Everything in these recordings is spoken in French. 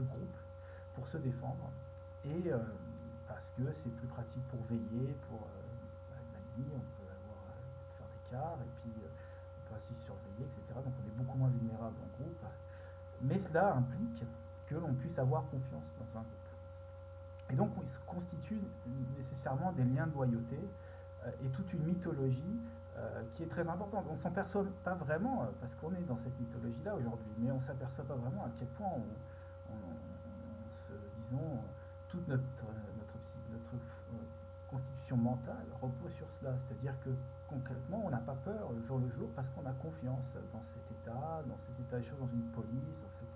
se groupent pour se défendre, et parce que c'est plus pratique pour veiller, pour la nuit, on peut faire des quarts, et puis on peut aussi surveiller, etc. Donc on est beaucoup moins vulnérable en groupe. Mais cela implique que l'on puisse avoir confiance dans un groupe. Et donc il se constitue nécessairement des liens de loyauté et toute une mythologie qui est très importante. On ne s'en perçoit pas vraiment parce qu'on est dans cette mythologie-là aujourd'hui, mais on ne s'aperçoit pas vraiment à quel point disons, toute notre constitution mentale repose sur cela. C'est-à-dire que concrètement, on n'a pas peur le jour parce qu'on a confiance dans cet état des choses, dans une police, etc.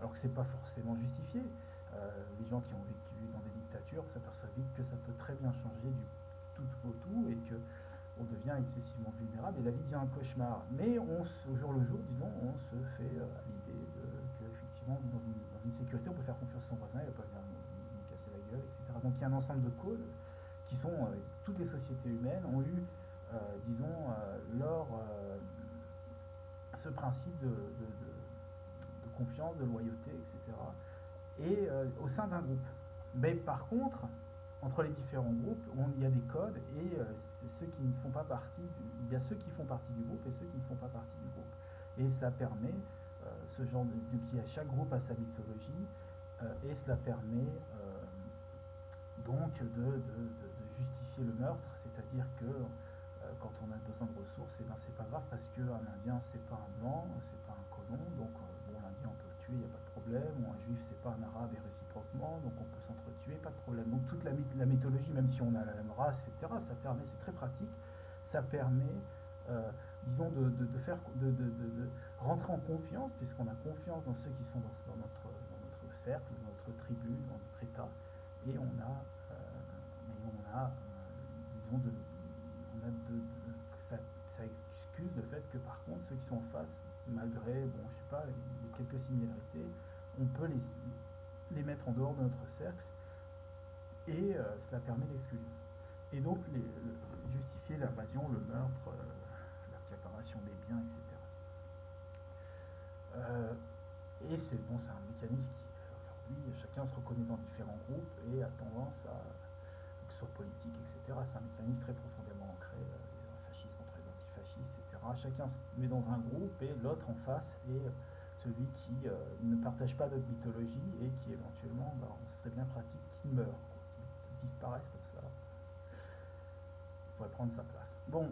Alors que c'est pas forcément justifié. Les gens qui ont vécu dans des dictatures s'aperçoivent vite que ça peut très bien changer du tout au tout et que on devient excessivement vulnérable et la vie devient un cauchemar. Mais au jour le jour, disons, on se fait à l'idée qu'effectivement, dans une sécurité, on peut faire confiance à son voisin, il ne va pas venir nous casser la gueule, etc. Donc il y a un ensemble de codes qui sont, toutes les sociétés humaines ont eu, disons, ce principe de confiance, de loyauté, etc. Et au sein d'un groupe. Mais par contre, entre les différents groupes, il y a des codes et ceux qui ne font pas partie il y a ceux qui font partie du groupe et ceux qui ne font pas partie du groupe. Et cela permet ce genre chaque groupe a sa mythologie et cela permet donc de justifier le meurtre, c'est-à-dire que quand on a besoin de ressources, et ben c'est pas grave parce qu'un Indien c'est pas un blanc, c'est pas un colon, donc bon l'Indien on peut le tuer, il n'y a pas de problème, ou un juif c'est pas un arabe et réciproquement, donc on peut s'entretuer, pas de problème. Donc toute la mythologie, même si on a la même race, etc., ça permet, c'est très pratique, ça permet, disons, de rentrer en confiance, puisqu'on a confiance dans ceux qui sont dans notre cercle, dans notre tribu, dans notre état, et disons, ça excuse le fait que par contre ceux qui sont en face, malgré, bon, je sais pas, quelques similarités, on peut les mettre en dehors de notre cercle et cela permet l'exclusion. Et donc justifier l'invasion, le meurtre, l'accaparation des biens, etc. Et c'est bon, c'est un mécanisme qui aujourd'hui chacun se reconnaît dans différents groupes et a tendance à, que ce soit politique, etc. C'est un mécanisme très profondément ancré, les fascistes contre les antifascistes, etc. Chacun se met dans un groupe et l'autre en face est celui qui ne partage pas notre mythologie et qui éventuellement, on serait bien pratique qu'il meure, qu'il disparaisse comme ça. Il pourrait prendre sa place. Bon,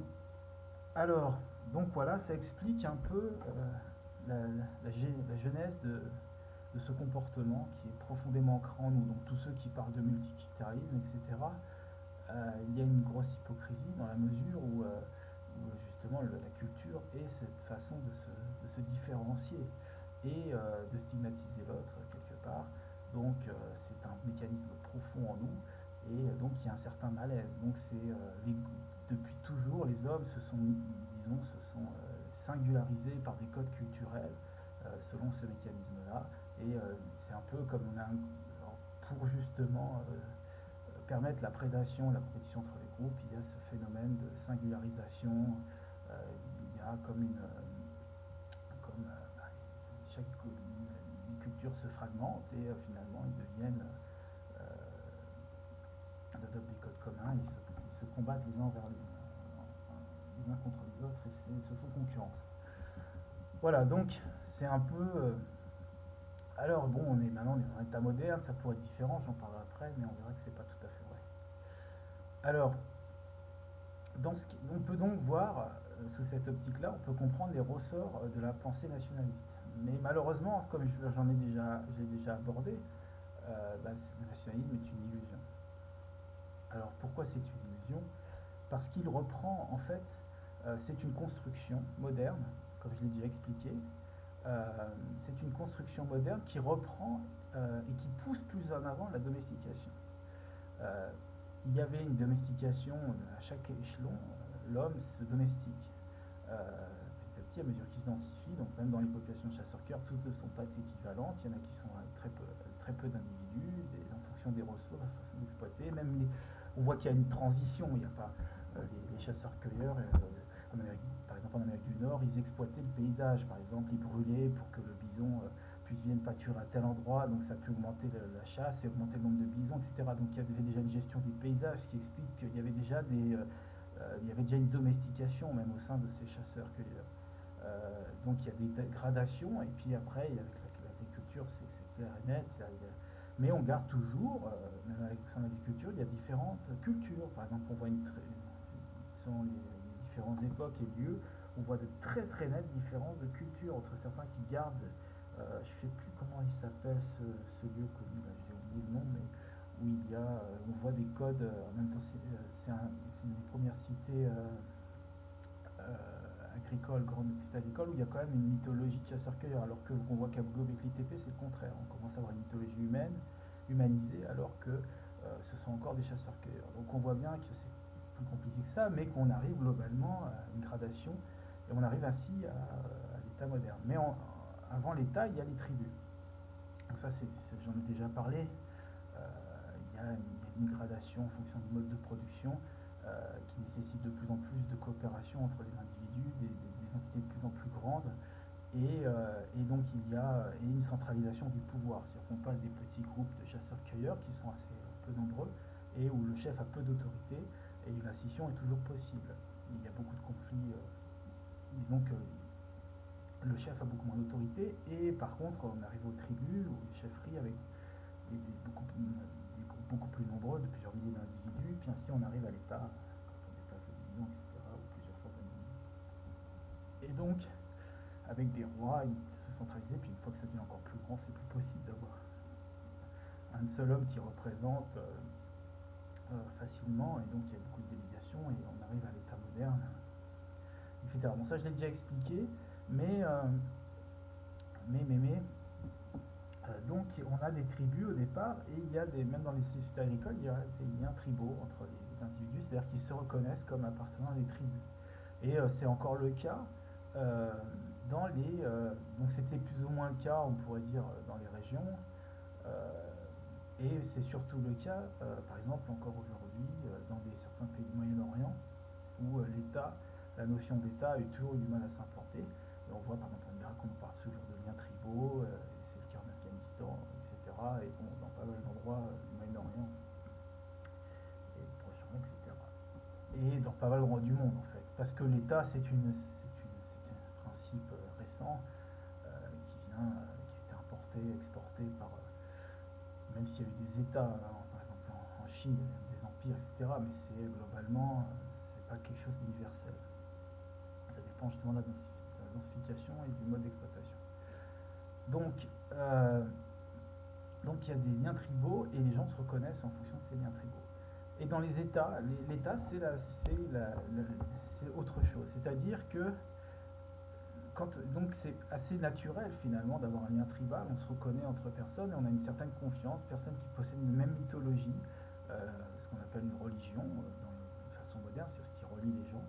alors, donc voilà, ça explique un peu la genèse de ce comportement qui est profondément ancré en nous. Donc tous ceux qui parlent de multiculturalisme, etc., il y a une grosse hypocrisie dans la mesure où justement la culture est cette façon de se différencier et de stigmatiser l'autre quelque part. Donc c'est un mécanisme profond en nous et donc il y a un certain malaise. Donc depuis toujours les hommes se sont singularisés par des codes culturels selon ce mécanisme-là et c'est un peu comme pour justement permettre la prédation, la compétition entre les groupes, il y a ce phénomène de singularisation, il y a chaque culture se fragmente et finalement ils deviennent adoptent des codes communs, ils se combattent les uns contre les autres et se font concurrence. Voilà, donc c'est un peu. Alors bon, maintenant on est dans un état moderne, ça pourrait être différent, j'en parlerai après, mais on verra que c'est pas tout à fait vrai. Alors, on peut donc voir, sous cette optique-là, on peut comprendre les ressorts de la pensée nationaliste. Mais malheureusement, comme j'ai déjà abordé, le nationalisme est une illusion. Alors pourquoi c'est une illusion? Parce qu'il reprend, en fait, c'est une construction moderne, comme je l'ai déjà expliqué, c'est une construction moderne qui reprend et qui pousse plus en avant la domestication. Il y avait une domestication à chaque échelon, l'homme se domestique. Petit à petit, à mesure qu'il se densifie, donc même dans les populations de chasseurs-cueilleurs, toutes ne sont pas équivalentes. Il y en a qui sont très peu d'individus, en fonction des ressources, la façon d'exploiter. On voit qu'il y a une transition. Il n'y a pas les chasseurs-cueilleurs, par exemple en Amérique du Nord, ils exploitaient le paysage. Par exemple, ils brûlaient pour que le bison plus viennent pâturer à tel endroit, donc ça a pu augmenter la chasse et augmenter le nombre de bisons, etc. Donc il y avait déjà une gestion des paysages, ce qui explique qu'il y avait déjà il y avait déjà une domestication même au sein de ces chasseurs-cueilleurs. Donc il y a des gradations, et puis après, avec l'agriculture, c'est clair et net. Mais on garde toujours, même avec l'agriculture, il y a différentes cultures. Par exemple, on voit selon les différentes époques et lieux, on voit de très très nettes différences de culture entre certains qui gardent, je ne sais plus comment il s'appelle ce lieu connu, là, j'ai oublié le nom, mais où on voit des codes, en même temps c'est une des premières cités agricoles, grandes cités agricoles, où il y a quand même une mythologie de chasseurs-cueilleurs, alors que qu'on voit qu'à Göbekli Tepe c'est le contraire, on commence à avoir une mythologie humaine, humanisée, alors que ce sont encore des chasseurs-cueilleurs. Donc on voit bien que c'est plus compliqué que ça, mais qu'on arrive globalement à une gradation, et on arrive ainsi à l'état moderne. Mais avant l'état, il y a les tribus. Donc ça, j'en ai déjà parlé. Il y a une gradation en fonction du mode de production qui nécessite de plus en plus de coopération entre les individus, des entités de plus en plus grandes, et donc il y a une centralisation du pouvoir, c'est-à-dire qu'on passe des petits groupes de chasseurs-cueilleurs qui sont assez peu nombreux, et où le chef a peu d'autorité, et la scission est toujours possible. Il y a beaucoup de conflits, disons que le chef a beaucoup moins d'autorité, et par contre on arrive aux tribus, aux chefferies avec des groupes beaucoup plus nombreux, de plusieurs milliers d'individus, puis ainsi on arrive à l'état, quand on dépasse le million, etc., ou plusieurs centaines de millions. Et donc, avec des rois centralisés, puis une fois que ça devient encore plus grand, c'est plus possible d'avoir un seul homme qui représente facilement, et donc il y a beaucoup de délégations, et on arrive à l'état moderne, etc. Bon, ça je l'ai déjà expliqué, mais donc on a des tribus au départ, et même dans les sociétés agricoles, il y a des liens tribaux entre les individus, c'est-à-dire qu'ils se reconnaissent comme appartenant à des tribus. Et c'est encore le cas donc c'était plus ou moins le cas, on pourrait dire, dans les régions, et c'est surtout le cas, par exemple, encore aujourd'hui, dans certains pays du Moyen-Orient, où la notion d'État a eu toujours eu du mal à s'implanter. Et on voit par exemple en Irak qu'on parle toujours de liens tribaux, et c'est le cas en Afghanistan, etc. Et bon, dans pas mal d'endroits du Moyen-Orient et du Proche-Orient, etc. Et dans pas mal d'endroits du monde en fait. Parce que l'État, c'est un principe récent qui a été importé, exporté par. Même s'il y a eu des États, par exemple en Chine, il y a eu des empires, etc. Mais c'est globalement, c'est pas quelque chose d'universel. Ça dépend justement de la densification et du mode d'exploitation. Donc il y a des liens tribaux, et les gens se reconnaissent en fonction de ces liens tribaux. Et dans les États, l'État c'est autre chose. C'est-à-dire que donc c'est assez naturel finalement d'avoir un lien tribal, on se reconnaît entre personnes et on a une certaine confiance, personnes qui possèdent une même mythologie, ce qu'on appelle une religion de façon moderne, c'est ce qui relie les gens.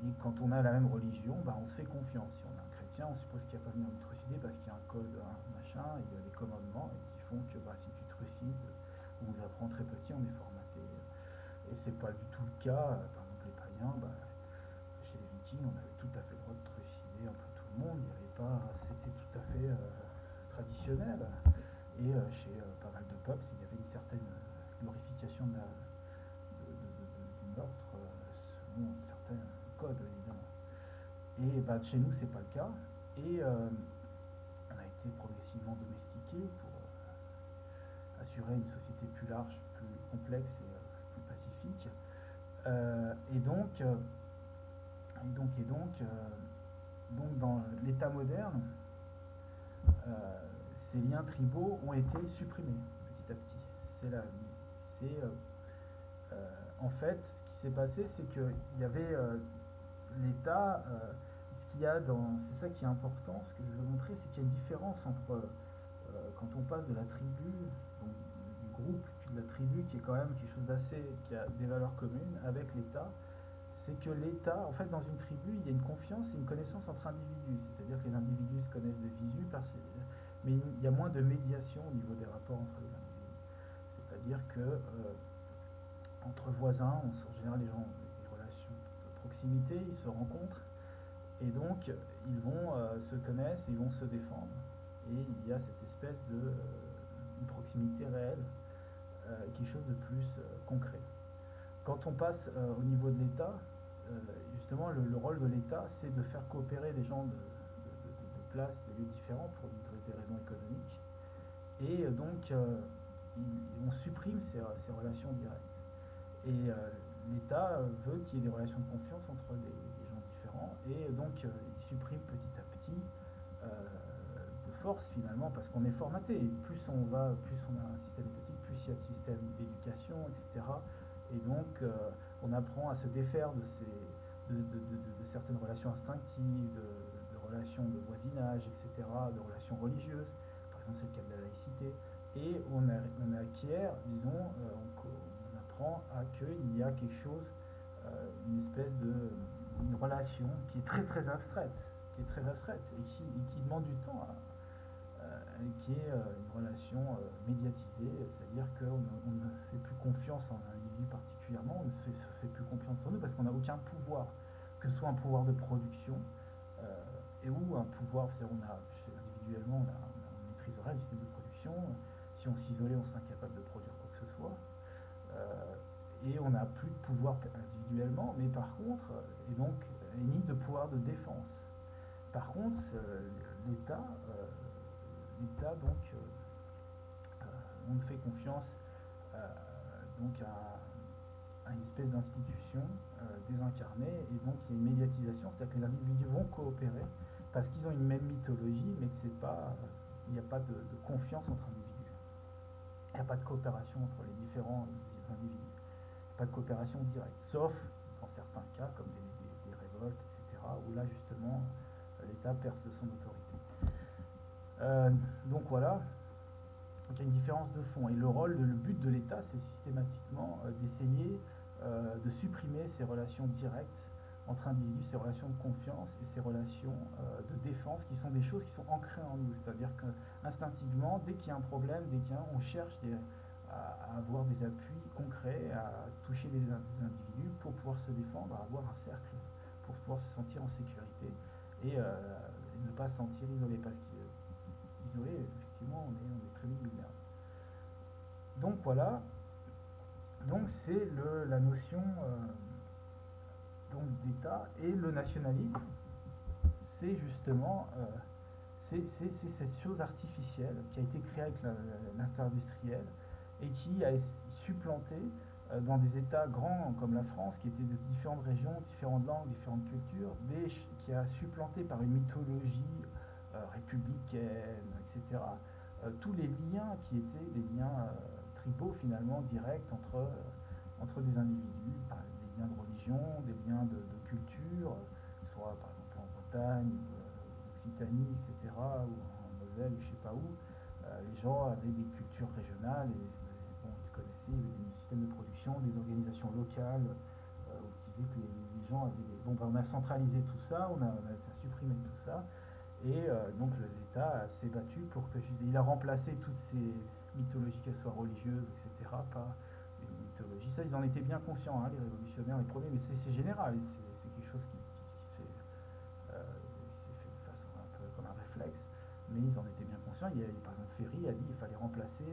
Et quand on a la même religion, on se fait confiance. Si on est un chrétien, on suppose qu'il n'y a pas venir nous trucider parce qu'il y a un code, un machin, et il y a des commandements et qui font que si tu trucides, on vous apprend très petit, on est formaté. Et c'est pas du tout le cas, par exemple les païens, chez les Vikings, on avait tout à fait le droit de trucider un peu tout le monde, c'était tout à fait traditionnel. Et chez pas mal de peuples, il y avait une certaine glorification du meurtre selon certains codes, évidemment. Et chez nous, c'est pas le cas. Et on a été progressivement domestiqué pour assurer une société plus large, plus complexe et plus pacifique. Donc dans l'état moderne, ces liens tribaux ont été supprimés petit à petit. En fait, ce qui s'est passé, c'est qu'il y avait l'État. C'est ça qui est important. Ce que je veux montrer, c'est qu'il y a une différence entre quand on passe de la tribu, donc du groupe, puis de la tribu, qui est quand même quelque chose qui a des valeurs communes, avec l'État. C'est que l'État, en fait, dans une tribu, il y a une confiance et une connaissance entre individus. C'est-à-dire que les individus se connaissent de visu, mais il y a moins de médiation au niveau des rapports entre les individus. C'est-à-dire que entre voisins, en général, les gens ont des relations de proximité, ils se rencontrent, et donc ils vont se connaissent et ils vont se défendre. et il y a cette espèce de une proximité réelle, quelque chose de plus concret. Quand on passe au niveau de l'État, justement le rôle de l'État, c'est de faire coopérer les gens de places, de lieux différents pour des raisons économiques, et donc on supprime ces relations directes. Et l'État veut qu'il y ait des relations de confiance entre des gens différents, et donc il supprime petit à petit de force finalement, parce qu'on est formaté. Et plus on va, plus on a un système étatique, plus il y a de systèmes d'éducation, etc. Et donc on apprend à se défaire de certaines relations instinctives, de relations de voisinage, etc., de relations religieuses. Par exemple, c'est le cas de la laïcité. Et on acquiert, disons, on apprend à qu'il y a quelque chose, une espèce de une relation qui est très très abstraite, et qui demande du temps, qui est une relation médiatisée, c'est-à-dire qu'on ne fait plus confiance en un individu particulièrement, on ne se fait plus confiance en nous parce qu'on n'a aucun pouvoir, que ce soit un pouvoir de production et ou un pouvoir, c'est-à-dire individuellement on maîtriserait le système de production, si on s'isolait on serait incapable de produire quoi que ce soit. Et on n'a plus de pouvoir individuellement, mais par contre, et donc, ni de pouvoir de défense. Par contre, l'État, donc, on fait confiance donc à une espèce d'institution désincarnée, et donc il y a une médiatisation, c'est-à-dire que les individus vont coopérer parce qu'ils ont une même mythologie, mais que c'est pas, il n'y a pas de confiance entre individus. Il n'y a pas de coopération entre les différents individus. Pas de coopération directe, sauf dans certains cas, comme des révoltes, etc., où là, justement, l'État perce de son autorité. Donc voilà, donc il y a une différence de fond. Et le but de l'État, c'est systématiquement d'essayer de supprimer ces relations directes entre individus, ces relations de confiance et ces relations de défense, qui sont des choses qui sont ancrées en nous. C'est-à-dire qu'instinctivement, dès qu'il y a un problème, on cherche à avoir des appuis concrets, à toucher des individus pour pouvoir se défendre, à avoir un cercle, pour pouvoir se sentir en sécurité et ne pas se sentir isolé, parce qu'isolé, effectivement, on est très vite vulnérable. Donc voilà, donc c'est la notion d'État, et le nationalisme, c'est justement c'est cette chose artificielle qui a été créée avec l'inter-industriel et qui a supplanté dans des États grands comme la France, qui étaient de différentes régions, différentes langues, différentes cultures, qui a supplanté par une mythologie républicaine, etc., tous les liens qui étaient des liens tribaux finalement, directs entre des individus, des liens de religion, des liens de culture, soit par exemple en Bretagne, en Occitanie, etc., ou en Moselle, je ne sais pas où. Les gens avaient des cultures régionales, et bon, ils se connaissaient, il y avait des systèmes de production, des organisations locales qui disaient que les gens avaient Bon, ben, on a centralisé tout ça, on a supprimé tout ça, et donc l'État s'est battu pour que. Il a remplacé toutes ces mythologies, qu'elles soient religieuses, etc., par une mythologie. Ça, ils en étaient bien conscients, hein, les révolutionnaires, les premiers, mais c'est général, c'est quelque chose qui s'est fait de façon un peu comme un réflexe, mais ils en étaient bien conscients. Par exemple, Ferry a dit qu'il fallait remplacer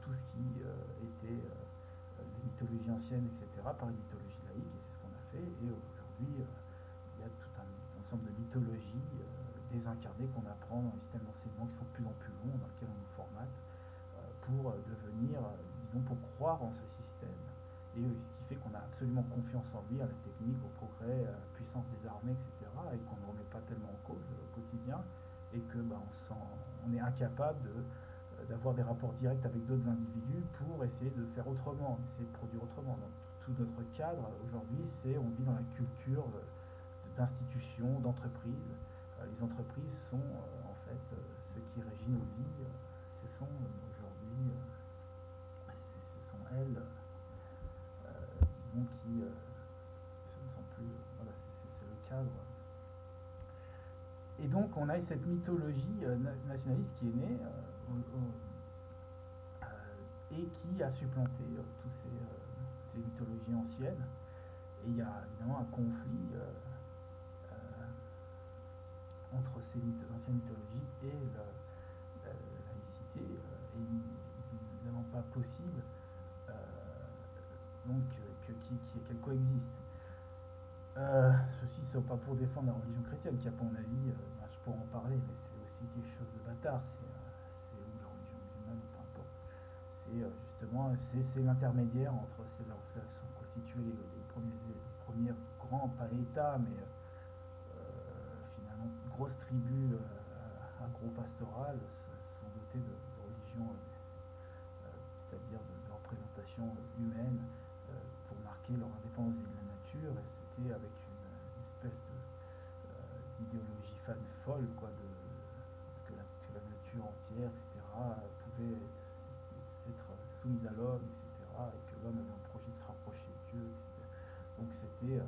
tout ce qui était les mythologies anciennes, etc., par une mythologie laïque, et c'est ce qu'on a fait. Et aujourd'hui, il y a tout un ensemble de mythologies désincarnées qu'on apprend dans les systèmes d'enseignement qui sont de plus en plus longs, dans lesquels on nous formate, pour devenir, disons, pour croire en ce système. Et ce qui fait qu'on a absolument confiance en lui, à la technique, au progrès, à la puissance des armées, etc., et qu'on ne remet pas tellement en cause au quotidien, et que on est incapable d'avoir des rapports directs avec d'autres individus pour essayer de faire autrement, essayer de produire autrement. Donc tout notre cadre aujourd'hui, on vit dans la culture d'institutions, d'entreprises. Les entreprises sont en fait ce qui régit nos vies. Ce sont aujourd'hui, ce sont elles, disons, qui ce ne sont plus. Voilà, c'est le cadre. Et donc on a cette mythologie nationaliste qui est née et qui a supplanté toutes ces mythologies anciennes. Et il y a évidemment un conflit entre ces anciennes mythologies et possible, euh, donc qu'elles coexistent. Ceci, ce n'est pas pour défendre la religion chrétienne, qui, à mon avis, je pourrais en parler, mais c'est aussi quelque chose de bâtard, ou la religion musulmane, peu importe. C'est l'intermédiaire entre, c'est là où sont constitués les premiers grands, pas l'État, mais finalement, grosses tribus agro-pastorales sont dotées de religion, c'est-à-dire de représentation humaine, pour marquer leur indépendance de la nature, et c'était avec une espèce d'idéologie folle, quoi, que la nature entière, etc., pouvait être soumise à l'homme, etc., et que l'homme avait un projet de se rapprocher de Dieu, etc. Donc c'était